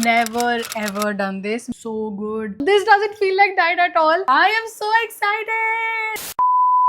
never ever done this. So good. This doesn't feel like diet at all. I am so excited.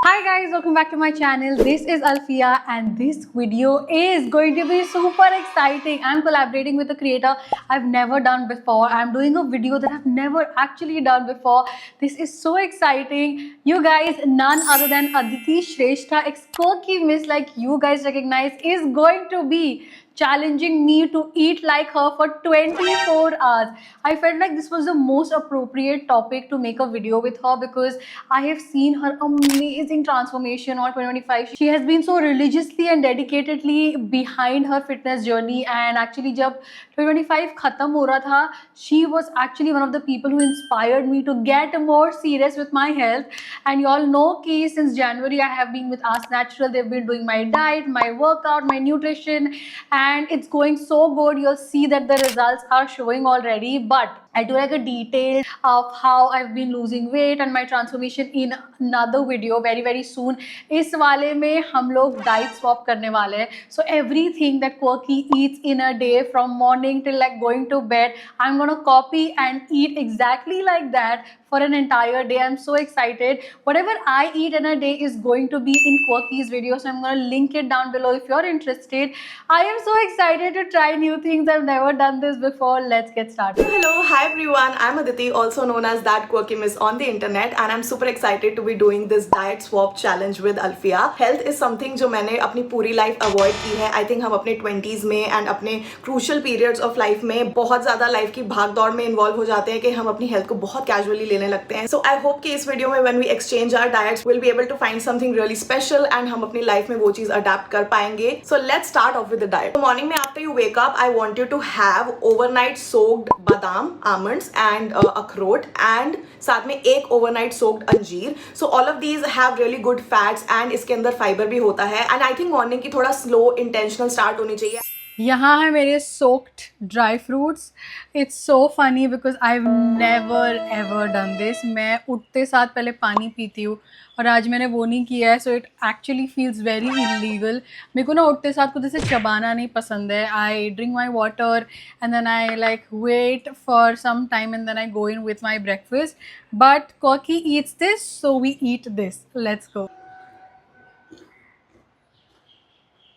Hi guys, welcome back to my channel. This is Alfia and this video is going to be super exciting. I'm collaborating with a creator I've never done before. I'm doing a video that I've never actually done before. This is so exciting. You guys, none other than Aditi Shrestha, ex-quirky miss like you guys recognize, is going to be challenging me to eat like her for 24 hours. I felt like this was the most appropriate topic to make a video with her because I have seen her amazing transformation on 2025. She has been so religiously and dedicatedly behind her fitness journey, and actually जब 2025 खत्म हो रहा था, she was actually one of the people who inspired me to get more serious with my health. And you all know कि since January I have been with Ask Natural. They've been doing my diet, my workout, my nutrition, and it's going so good. You'll see that the results are showing already, but I do like a detail of how I've been losing weight and my transformation in another video very soon. इस वाले में हम लोग diet swap करने वाले हैं. So everything that Quirky eats in a day from morning till like going to bed, I'm gonna copy and eat exactly like that for an entire day. I'm so excited. Whatever I eat in a day is going to be in Quirky's video, so I'm gonna link it down below if you're interested. I am so excited to try new things. I've never done this before. Let's get started. Hello, hi everyone. I'm Aditi, also known as That Quirky Miss on the internet, and I'm super excited to be doing this diet swap challenge with Alfia. Health is something जो मैंने अपनी पूरी life avoid की है. I think हम अपने 20s में and अपने crucial periods of life में बहुत ज़्यादा life की भाग दौड़ में involve हो जाते हैं कि हम अपनी health को बहुत casually लेने लगते हैं. So I hope कि इस video में when we exchange our diets, we'll be able to find something really special and हम अपनी life में वो चीज़ adapt कर पाएंगे. So let's start off with the diet. So morning में after you wake up, I want you to have overnight soaked badam, almonds and अखरोट, and साथ में एक overnight soaked अंजीर. So all of these have really good fats and इसके अंदर fiber भी होता है. And I think morning की थोड़ा slow intentional start होनी चाहिए. यहाँ है मेरे soaked dry fruits. It's so funny because I've never ever done this. मैं उठते साथ पहले पानी पीती हूँ और आज मैंने वो नहीं किया है, so it actually feels very illegal. मेरे को ना उठते साथ कुछ ऐसे चबाना नहीं पसंद है. I drink my water and then I like wait for some time and then I go in with my breakfast. But Quirky eats this, so we eat this. Let's go.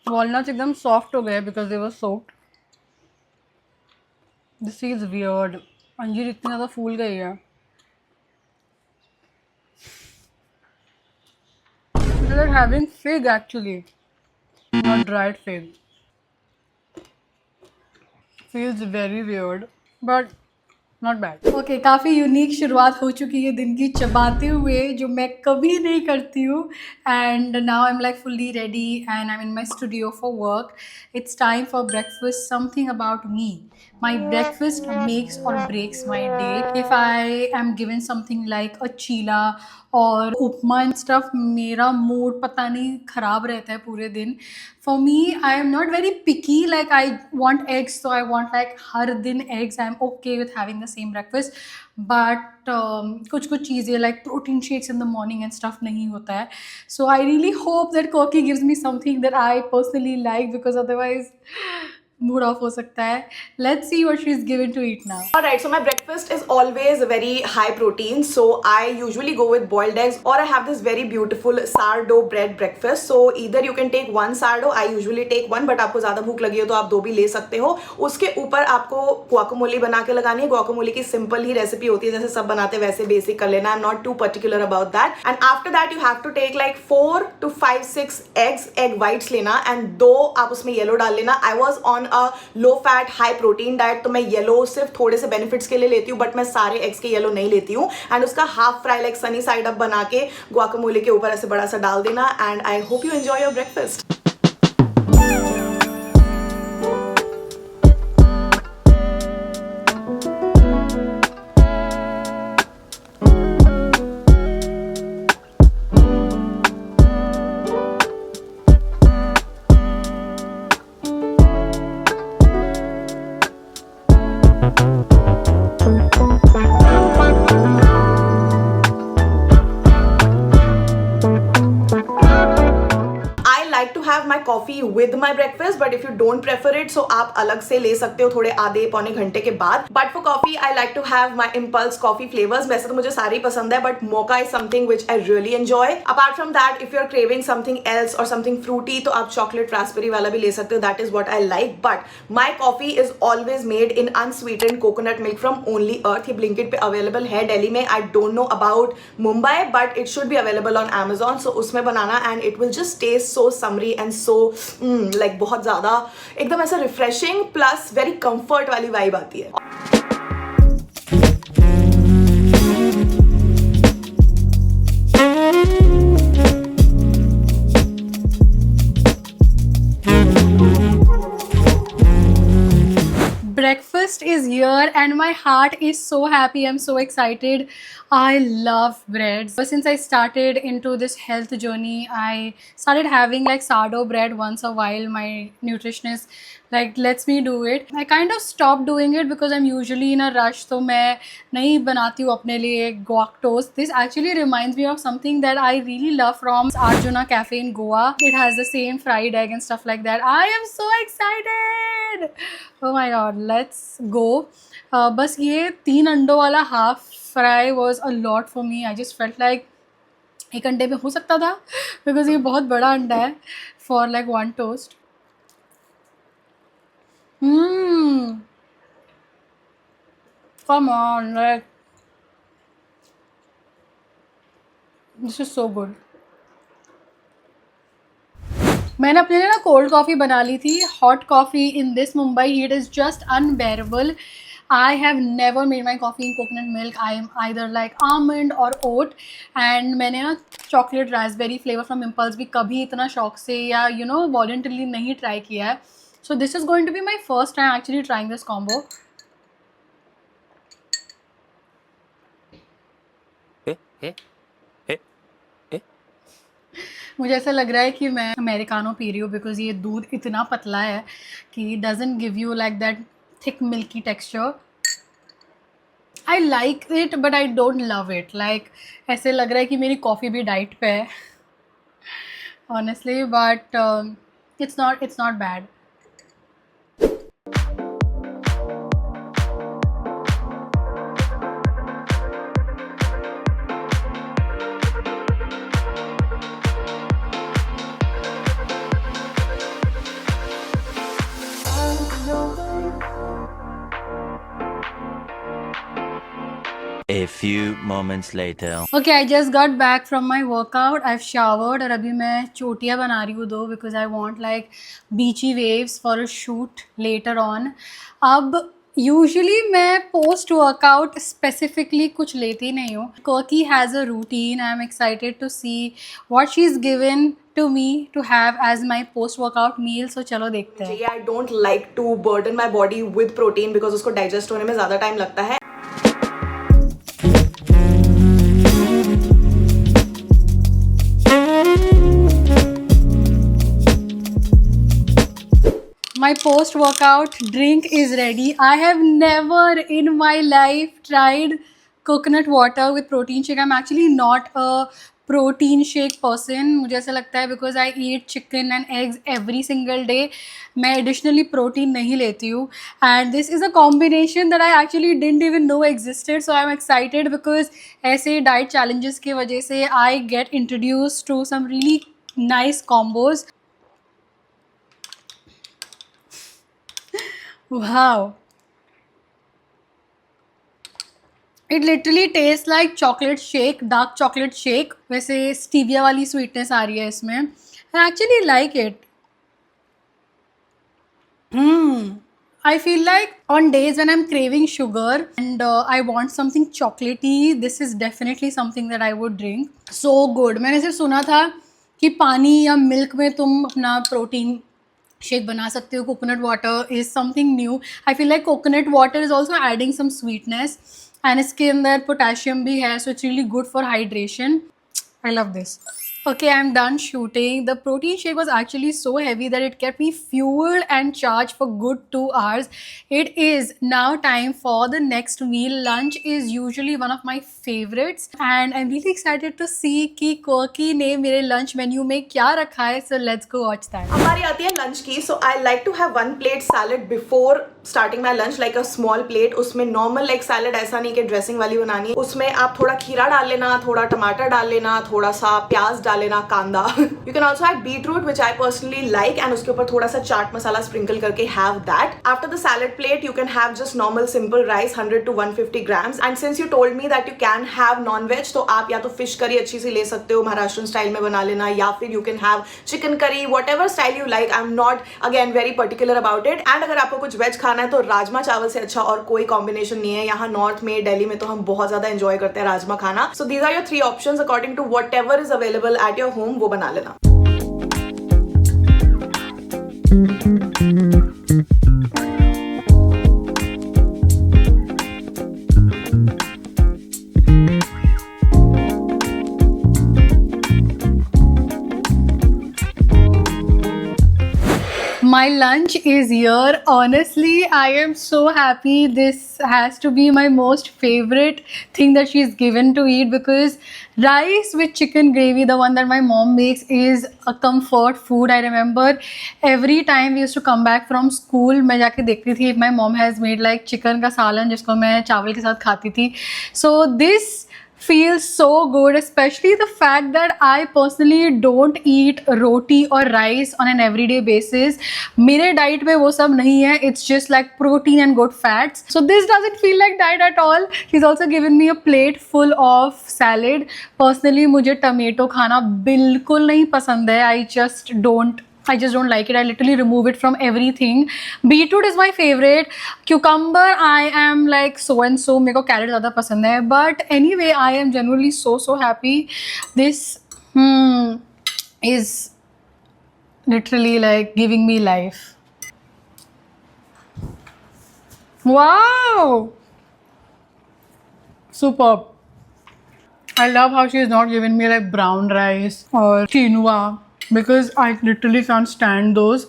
Walnuts एकदम soft हो गए because they were soaked. This feels weird. अंजीर इतनी ज़्यादा फूल गई है. It's like having fig actually, not dried fig. Feels very weird, but not bad. Okay, काफ़ी unique शुरुआत हो चुकी है दिन की चबाते हुए, जो मैं कभी नहीं करती हूँ. And now I'm like fully ready and I'm in my studio for work. It's time for breakfast. Something about me. My breakfast makes or breaks my day. If I am given something like a chila और उपमा and stuff, मेरा mood पता नहीं ख़राब रहता है पूरे दिन. For me, I am not very picky. Like I want eggs, so I want like हर दिन eggs. I'm okay with having the same breakfast. But कुछ चीज़ें like protein shakes in the morning and stuff नहीं होता है. So I really hope that Quirky gives me something that I personally like, because otherwise mood off हो सकता है. Let's see what she's given to eat now. Alright, so my breakfast is always very high protein. So I usually go with boiled eggs, or I have this very beautiful sourdough bread breakfast. So either you can take one sourdough, I usually take one, but आपको ज़्यादा भूख लगी हो तो आप दो भी ले सकते हो. उसके ऊपर आपको guacamole बना के लगानी है. Guacamole की simple ही रेसिपी होती है, जैसे सब बनाते हैं वैसे बेसिक कर लेना. I'm not too particular about that. And after that you have to take like 4 to 5, 6 eggs, egg whites लेना, and दो आप उसमें येलो डाल लेना. I was on a low fat high protein diet, तो मैं येलो सिर्फ थोड़े से बेनिफिट्स के लिए लेती हूँ, बट मैं सारे एग्स के येलो नहीं लेती हूँ. एंड उसका half fry like sunny side up बना के गुआकामोले के ऊपर ऐसे बड़ा सा डाल देना. And I hope you enjoy your breakfast. coffee with my breakfast, but if you don't prefer it, so आप अलग से ले सकते हो थोड़े आधे पौने घंटे के बाद. But for coffee, I like to have my impulse coffee flavors. वैसे तो मुझे सारे ही पसंद है, but mocha is something which I really enjoy. Apart from that, if you're craving something else or something fruity, तो आप chocolate raspberry वाला भी ले सकते हो. That is what I like. But my coffee is always made in unsweetened coconut milk from Only Earth. ये Blinkit पे available है दिल्ली में. I don't know about Mumbai, but it should be available on Amazon. So उसमें बनाना and it will just taste so summery and so like बहुत ज़्यादा एकदम ऐसा refreshing plus very comfort वाली vibe आती है. Breakfast is here and my heart is so happy. I'm so excited. I love bread. So since I started into this health journey, I started having like sourdough bread once a while. My nutritionist like lets me do it. I kind of stopped doing it because I'm usually in a rush, so मैं नहीं बनाती हूँ अपने लिए guac toast. This actually reminds me of something that I really love from Arjuna Cafe in Goa. It has the same fried egg and stuff like that. I am so excited. Oh my god, let's go. बस ये 3 अंडों वाला half fry was a lot for me. I just felt like एक अंडे में हो सकता था because ये बहुत बड़ा अंडा है for like one toast. Come on, like this is so good. मैंने अपने लिए ना कोल्ड कॉफ़ी बना ली थी. Hot coffee in this Mumbai heat is just unbearable. I have never made my coffee in coconut milk. I am either like almond or oat. And मैंने ना chocolate raspberry flavor from Impulse भी कभी इतना शौक से या voluntarily नहीं try किया है. So this is going to be my first time actually trying this combo. मुझे ऐसा लग रहा है कि मैं अमेरिकानो पी रही हूँ बिकॉज ये दूध इतना पतला है कि doesn't give you like that thick milky texture. I like it but I don't love it. Like ऐसे लग रहा है कि मेरी कॉफ़ी भी डाइट पे है honestly, but it's not bad. A few moments later. Okay, I just got back from my workout. I've showered और अभी मैं चोटियाँ बना रही हूँ दो because I want like beachy waves for a shoot later on. अब यूजुअली मैं पोस्ट वर्कआउट स्पेसिफिकली कुछ लेती नहीं हूँ. Koki has a routine. I am excited to see what she's given to me to have as my post workout meal. So चलो देखते हैं. I don't like to burden my body with protein because उसको digest होने में ज़्यादा time लगता है. My post-workout drink is ready. I have never in my life tried coconut water with protein shake. I'm actually not a protein shake person. मुझे ऐसा लगता है because I eat chicken and eggs every single day. मैं additionally protein नहीं लेती हूँ. And this is a combination that I actually didn't even know existed. So I'm excited because ऐसे diet challenges की वजह से I get introduced to some really nice combos. Wow. It literally tastes like chocolate shake, dark chocolate shake. वैसे stevia वाली sweetness आ रही है इसमें. I actually like it. I feel like on days when I'm craving sugar and I want something chocolatey, this is definitely something that I would drink. So good. मैंने सिर्फ सुना था कि पानी या मिल्क में तुम अपना प्रोटीन शेक बना सकते हो. Coconut water is something new. I feel like coconut water is also adding some sweetness and इसके अंदर पोटेशियम भी है, so it's really good for hydration. I love this. Okay, I'm done shooting. The protein shake was actually so heavy that it kept me fueled and charged for good 2 hours. It is now time for the next meal. Lunch is usually one of my favorites, and I'm really excited to see कि Quirky ने मेरे lunch menu में क्या रखा है. So let's go watch that. हमारी आती है लंच की. So I like to have 1 plate salad before starting my lunch, like a small plate. उसमें नॉर्मल लाइक सैलड, ऐसा नहीं कि ड्रेसिंग वाली बनानी है. उसमें आप थोड़ा खीरा डाल लेना, थोड़ा टमाटर डाल लेना, थोड़ा सा प्याज डाल लेना, कांदा. You can also have beetroot which I personally like, and उसके ऊपर थोड़ा सा चाट मसाला स्प्रिंकल करके have that. After the salad plate you can have just normal simple rice 100 to 150 grams. And since you told me that you can have non veg, तो आप या तो fish curry अच्छी सी ले सकते हो, महाराष्ट्रन स्टाइल में बना लेना, या फिर you can have chicken curry, what ever style you like. I am not again very particular about it. And अगर आपको कुछ वेज खाना है तो राजमा चावल से अच्छा और कोई कॉम्बिनेशन नहीं है. यहाँ नॉर्थ में, दिल्ली में तो हम बहुत ज्यादा एंजॉय करते हैं राजमा खाना. So these are your 3 options according to whatever is available at your home, वो बना लेना. My lunch is here. Honestly, I am so happy. This has to be my most favorite thing that she's given to eat, because rice with chicken gravy, the one that my mom makes, is a comfort food. I remember every time we used to come back from school, मैं जाके देखती थी if my mom has made like chicken का सालन जिसको मैं चावल के साथ खाती थी. So this feels so good, especially the fact that I personally don't eat roti or rice on an everyday basis. मेरे diet में वो सब नहीं है. It's just like protein and good fats. So this doesn't feel like diet at all. She's also given me a plate full of salad. Personally मुझे tomato खाना बिल्कुल नहीं पसंद है. I just don't like it. I literally remove it from everything. Beetroot is my favorite. Cucumber, I am like so and so. मेरे को carrot ज़्यादा पसंद है. But anyway, I am genuinely so happy. This is literally like giving me life. Wow! Superb. I love how she is not giving me like brown rice or quinoa, because I literally can't stand those.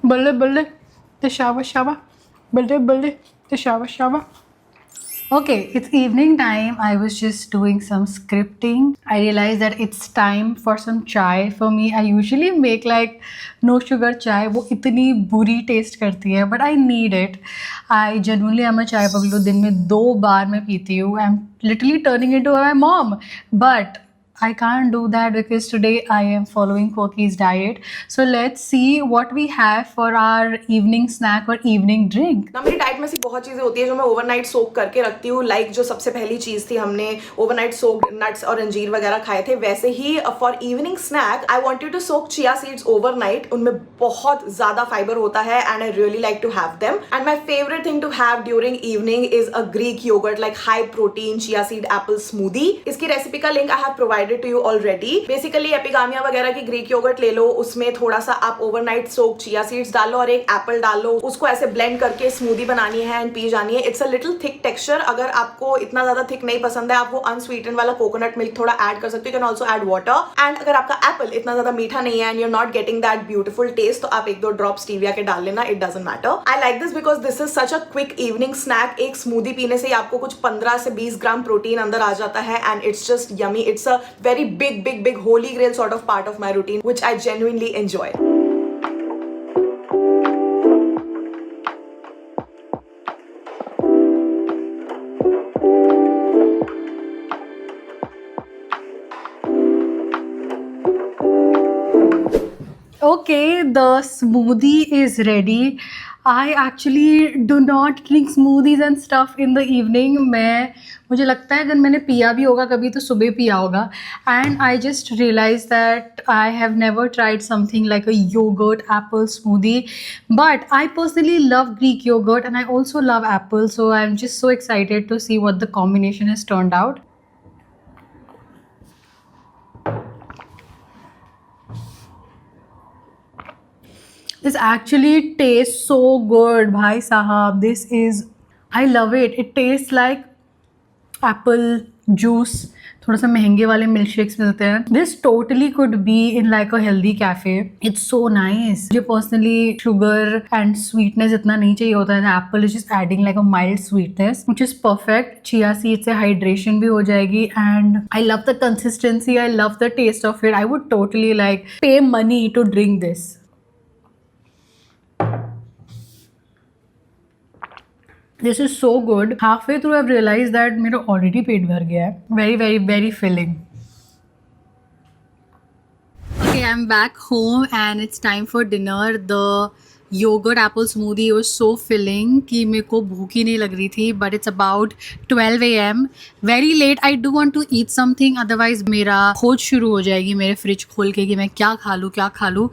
Balle balle, the shava. Balle balle, the shava. Okay, it's evening time. I was just doing some scripting. I realized that it's time for some chai for me. I usually make like no sugar chai. वो इतनी बुरी taste करती है, but I need it. I genuinely am a chai पगलू. दिन में 2 बार मैं पीती हूँ. I'm literally turning into my mom. But I can't do that because today I am following Quirky's diet. So let's see what we have for our evening snack or evening drink. ना मेरी diet में से बहुत चीजें होती है जो मैं ओवरनाइट सोक करके रखती हूँ. लाइक जो सबसे पहली चीज थी, हमने ओवरनाइट सोक नट्स और अंजीर वगैरह खाए थे. वैसे ही for evening snack I want you to soak chia seeds overnight. उनमें बहुत ज्यादा फाइबर होता है and I really like to have them. And my favourite thing to have during evening is a Greek yogurt, like high protein chia seed apple smoothie. इसकी recipe का link I have provided to you already. Basically Epigamia वगैरह की Greek yogurt ले लो, उसमें थोड़ा सा आप overnight soak chia seeds डालो और एक एप्पल डालो. उसको ऐसे ब्लेंड करके स्मूदी बनानी है एंड पी जानी है. It's a little thick texture. अगर आपको इतना ज्यादा थिक नहीं पसंद है, आप वो अनस्वीटेंड वाला कोकोनट मिल्क थोड़ा ऐड कर सकते हो. You can also add water. And अगर आपका एप्पल इतना ज्यादा मीठा नहीं है and you're not getting that beautiful taste, तो आप 1-2 ड्रॉप स्टीविया के डाल लेना. It doesn't matter. I like this because this is such a quick evening snack. एक स्मूदी पीने से आपको कुछ 15 से 20 ग्राम प्रोटीन अंदर आ जाता है and it's just yummy. It's a very big holy grail sort of part of my routine, which I genuinely enjoy. Okay, the smoothie is ready. I actually do not drink smoothies and stuff in the evening. मुझे लगता है अगर मैंने पिया भी होगा कभी तो सुबह पिया होगा. And I just realized that I have never tried something like a yogurt apple smoothie. But I personally love Greek yogurt and I also love apple. So I'm just so excited to see what the combination has turned out. This actually tastes so good, bhai sahab. I love it. It tastes like apple juice, थोड़ा सा महंगे वाले milk shakes मिलते हैं. This totally could be in like a healthy cafe. It's so nice. मुझे personally sugar and sweetness इतना नहीं चाहिए होता है. Apple is just adding like a mild sweetness which is perfect. Chia seed से hydration भी हो जाएगी and I love the consistency, I love the taste of it. I would totally like pay money to drink this. This is so good. Halfway through, I've realized that मेरा already पेट भर गया है. Very, very, very filling. Okay, I'm back home and it's time for dinner. The yogurt apple smoothie was so filling कि मेरे को भूख ही नहीं लग रही थी. But it's about 12 a.m. Very late. I do want to eat something. Otherwise मेरा खोज शुरू हो जाएगी मेरे फ्रिज खोल के कि मैं क्या खा लूँ.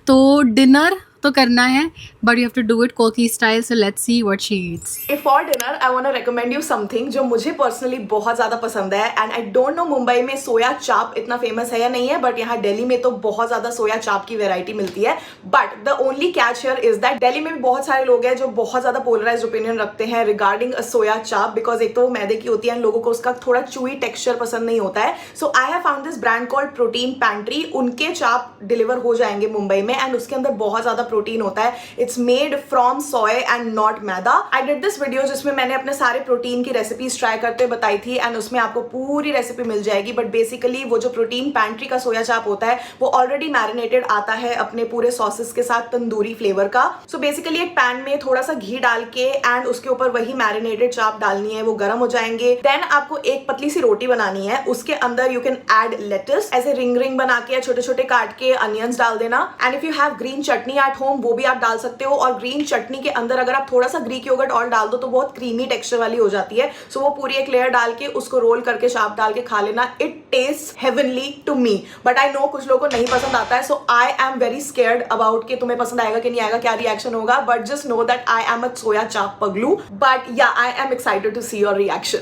तो dinner तो करना है, but you have to do it Koki style. So let's see what she eats. For dinner, I want to recommend you something जो मुझे पर्सनली बहुत ज़्यादा पसंद है. And I don't know Mumbai में सोया चाप इतना फेमस है या नहीं है, बट यहाँ दिल्ली में तो बहुत ज़्यादा सोया चाप की वेराइटी मिलती है. But the only catch here is that Delhi में भी बहुत सारे लोग हैं जो बहुत ज़्यादा पोलराइज ओपिनियन रखते हैं रिगार्डिंग अ सोया चाप, बिकॉज एक तो वो मैदे की होती है एंड लोगों को उसका थोड़ा चूई टेक्सचर पसंद नहीं होता है. So I have found this brand called Protein Pantry. उनके चाप डिलीवर हो जाएंगे मुंबई में एंड उसके अंदर बहुत ज़्यादा प्रोटीन होता है. It's made from soy and not maida. I did this video जिसमें मैंने अपने सारे प्रोटीन की रेसिपीज ट्राई करते बताई थी एंड उसमें आपको पूरी रेसिपी मिल जाएगी. बट बेसिकली वो जो प्रोटीन पैंट्री का सोया चाप होता है वो ऑलरेडी मैरिनेटेड आता है अपने पूरे सॉसेस के साथ तंदूरी फ्लेवर का. सो बेसिकली एक पैन में थोड़ा सा घी डाल के एंड उसके ऊपर वही मैरिनेटेड चाप डालनी है, वो गर्म हो जाएंगे. देन आपको एक पतली सी रोटी बनानी है. उसके अंदर यू कैन ऐड लेटस, ऐसे रिंग रिंग बना के छोटे छोटे काट के अनियंस डाल देना. And if you have green chutney at home वो भी आप डाल सकते हो. और ग्रीन चटनी के अंदर अगर आप थोड़ा सा ग्रीक योगर्ट और डाल दो तो बहुत क्रीमी टेक्सचर वाली हो जाती है. सो वो पूरी एक लेयर डाल के उसको रोल करके चाप डाल के खा लेना. It taste heavenly to me. But I know कुछ लोगों को नहीं पसंद आता है. So I am very scared about कि तुम्हें पसंद आएगा कि नहीं आएगा, क्या रिएक्शन होगा. But just know that I am a soya chaap पगलू. But yeah I am excited to see your reaction.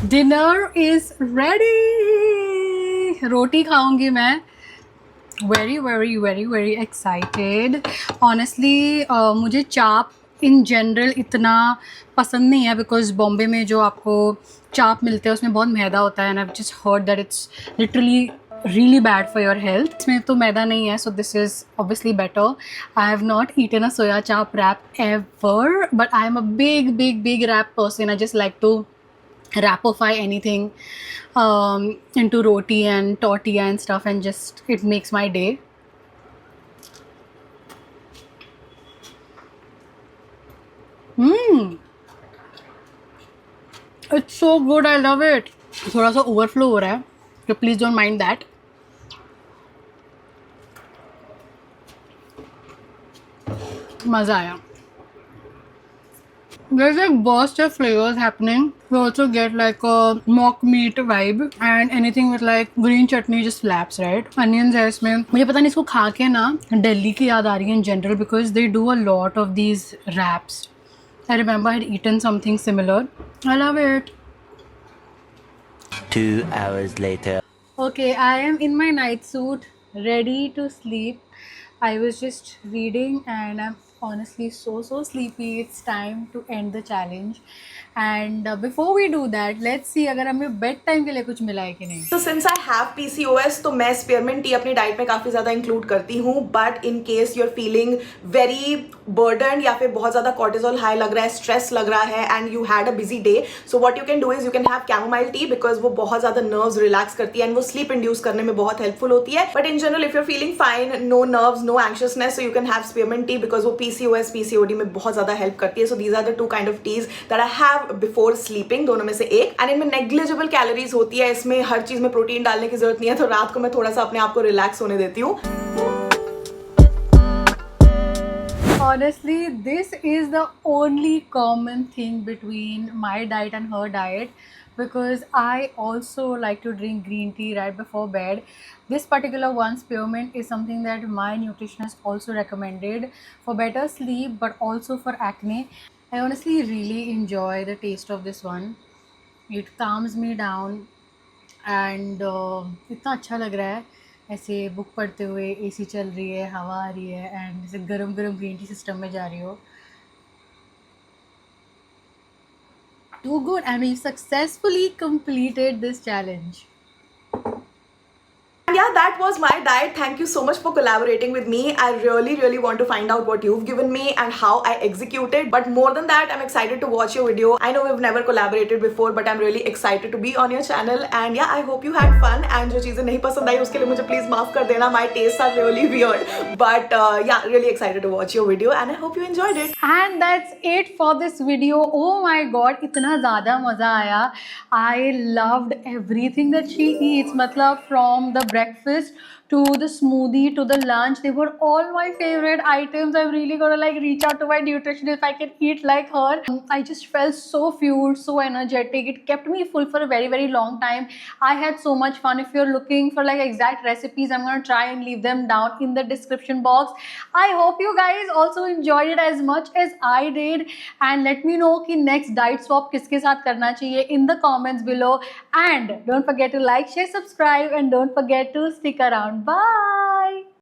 Dinner is ready. रोटी खाऊंगी मैं. Very very very very excited. Honestly मुझे चाप इन जनरल इतना पसंद नहीं है बिकॉज बॉम्बे में जो आपको चाप मिलते हैं उसमें बहुत मैदा होता है and I have just heard that it's literally really bad for your health. इसमें तो मैदा नहीं है, so this is obviously better. I have not eaten a soya chap wrap ever, but I am a big wrap person. I just like to wrapify anything into roti and tortilla and stuff, and just it makes my day. It's so good. I love it. थोड़ा सा overflow हो रहा है, so please don't mind that. मज़ा आया. There's a burst of flavors happening. You also get like a mock meat vibe and anything with like green chutney just slaps, right? Onions है इसमें. मुझे पता नहीं इसको खा के ना दिल्ली की याद आ रही है in general because they do a lot of these wraps. I remember I had eaten something similar. I love it. 2 hours later. Okay, I am in my night suit, ready to sleep. I was just reading and I'm honestly so sleepy. It's time to end the challenge. And before we do that, let's see अगर हमें bed time के लिए कुछ मिला है कि नहीं. तो सिंस आई हैव PCOS तो मैं स्पीयरमिंट टी अपनी डाइट में काफ़ी ज़्यादा इंक्लूड करती हूँ. But in case you are feeling very burden या फिर बहुत ज़्यादा कॉर्टिजोल हाई लग रहा है, स्ट्रेस लग रहा है and you had a busy day, so what you can do is you can have chamomile tea because वो बहुत ज़्यादा नर्व्स रिलैक्स करती है एंड वो स्लीप इंड्यूस करने में बहुत हेल्पफुल होती है. But in general if you are feeling fine, no nerves, no anxiousness, so you can have spearmint tea because वो PCOS PCOD में बहुत ज़्यादा हेल्प करती है. So these are the 2 kind of teas that I have before sleeping. दोनों में से एक. एंड इनमें नेग्लिजिबल कैलोरीज होती है. इसमें हर चीज में प्रोटीन डालने की जरूरत नहीं है. तो रात को मैं थोड़ा सा अपने आप को रिलैक्स होने देती हूँ. Honestly, this is the only common thing between my diet and her diet because I also like to drink green tea right before bed. This particular one, spearmint, is something that my nutritionist also recommended for better sleep but also for acne. I honestly really enjoy the taste of this one. It calms me down and इतना अच्छा लग रहा है ऐसे book पढ़ते हुए, AC चल रही है, हवा आ रही है एंड जैसे गरम गरम ग्रीन टी सिस्टम में जा रही हो. Too good, and we successfully completed this challenge. And yeah, that was my diet. Thank you so much for collaborating with me. I really want to find out what you've given me and how I executed. But more than that, I'm excited to watch your video. I know we've never collaborated before, but I'm really excited to be on your channel. And yeah, I hope you had fun. And जो चीजें नहीं पसंद आई उसके लिए मुझे please माफ कर देना. My tastes are really weird. But yeah, really excited to watch your video and I hope you enjoyed it. And that's it for this video. Oh my god, इतना ज़्यादा मज़ा आया. I loved everything that she eats. मतलब from the breakfast to the smoothie to the lunch, they were all my favorite items. I'm really gonna like reach out to my nutritionist if I can eat like her. I just felt so fueled, so energetic. It kept me full for a very long time. I had so much fun. If you're looking for like exact recipes, I'm gonna try and leave them down in the description box. I hope you guys also enjoyed it as much as I did, and let me know कि next diet swap किसके साथ करना चाहिए in the comments below. And don't forget to like, share, subscribe, and don't forget to stick around. Bye.